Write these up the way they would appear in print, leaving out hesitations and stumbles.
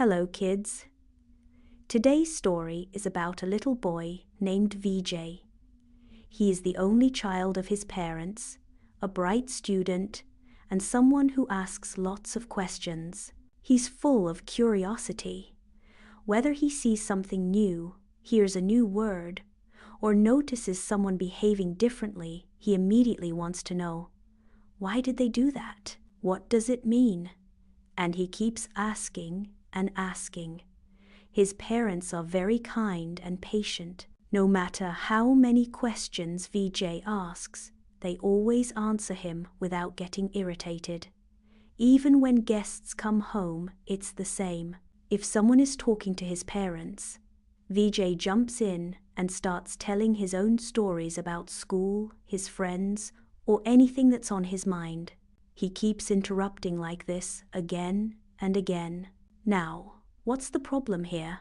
Hello, kids. Today's story is about a little boy named Vijay. He is the only child of his parents, a bright student, and someone who asks lots of questions. He's full of curiosity. Whether he sees something new, hears a new word, or notices someone behaving differently, he immediately wants to know, why did they do that? What does it mean? And he keeps asking and asking. His parents are very kind and patient. No matter how many questions Vijay asks, they always answer him without getting irritated. Even when guests come home, it's the same. If someone is talking to his parents, Vijay jumps in and starts telling his own stories about school, his friends, or anything that's on his mind. He keeps interrupting like this again and again. Now, what's the problem here?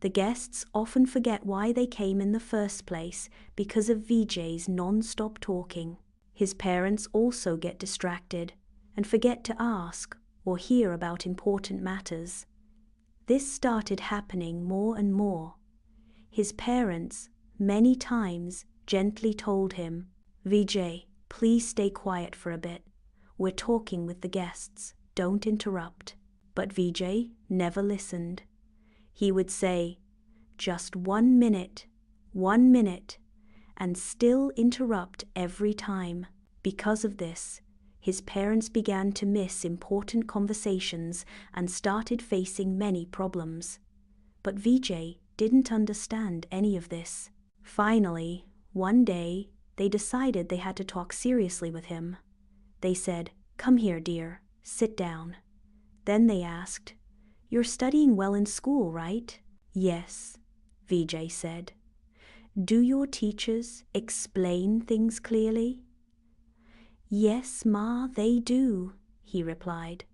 The guests often forget why they came in the first place because of Vijay's non-stop talking. His parents also get distracted and forget to ask or hear about important matters. This started happening more and more. His parents, many times, gently told him, "Vijay, please stay quiet for a bit. We're talking with the guests. Don't interrupt." But Vijay never listened. He would say, "Just 1 minute, 1 minute," and still interrupt every time. Because of this, his parents began to miss important conversations and started facing many problems. But Vijay didn't understand any of this. Finally, one day, they decided they had to talk seriously with him. They said, "Come here, dear, sit down." Then they asked, "You're studying well in school, right?" "Yes," Vijay said. "Do your teachers explain things clearly?" "Yes, Ma, they do," he replied.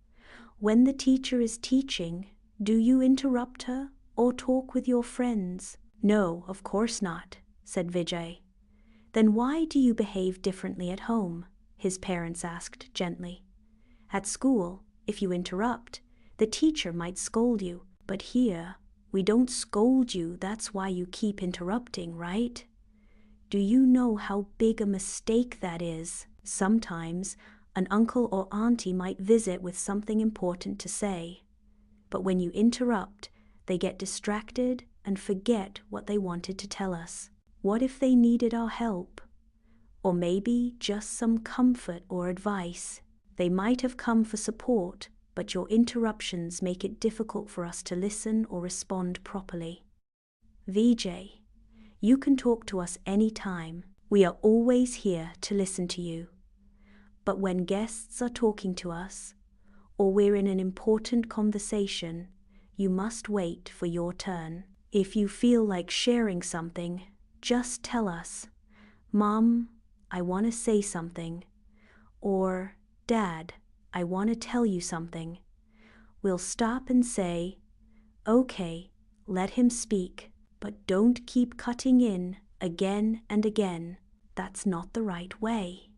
"When the teacher is teaching, do you interrupt her or talk with your friends?" "No, of course not," said Vijay. "Then why do you behave differently at home?" his parents asked gently. "At school, if you interrupt, the teacher might scold you, but here, we don't scold you, that's why you keep interrupting, right? Do you know how big a mistake that is? Sometimes, an uncle or auntie might visit with something important to say. But when you interrupt, they get distracted and forget what they wanted to tell us. What if they needed our help? Or maybe just some comfort or advice? They might have come for support, but your interruptions make it difficult for us to listen or respond properly. Vijay, you can talk to us anytime. We are always here to listen to you. But when guests are talking to us, or we're in an important conversation, you must wait for your turn. If you feel like sharing something, just tell us, "Mom, I want to say something," or "Dad, I want to tell you something." We'll stop and say, "Okay, let him speak," but don't keep cutting in again and again. That's not the right way.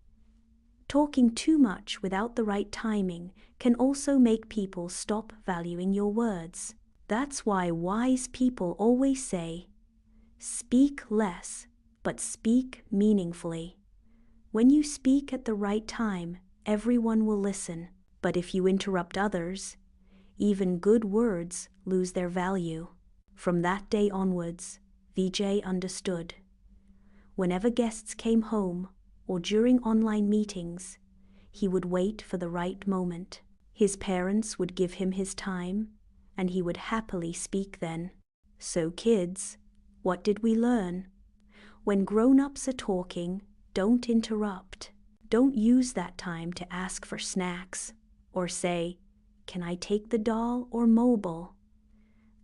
Talking too much without the right timing can also make people stop valuing your words. That's why wise people always say, "Speak less, but speak meaningfully." When you speak at the right time, everyone will listen. But if you interrupt others, even good words lose their value. From that day onwards, Vijay understood. Whenever guests came home or during online meetings, he would wait for the right moment. His parents would give him his time, and he would happily speak then. So kids, what did we learn? When grown-ups are talking, don't interrupt. Don't use that time to ask for snacks or say, "Can I take the doll or mobile?"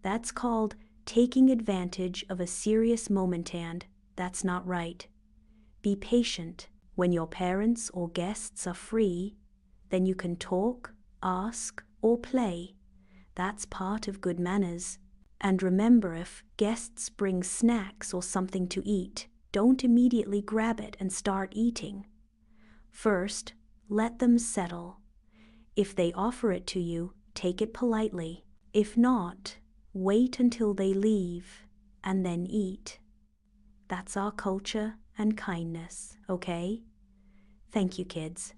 That's called taking advantage of a serious moment, and that's not right. Be patient. When your parents or guests are free, then you can talk, ask, or play. That's part of good manners. And remember, if guests bring snacks or something to eat, don't immediately grab it and start eating. First, let them settle. If they offer it to you, take it politely. If not, wait until they leave and then eat. That's our culture and kindness, okay? Thank you, kids.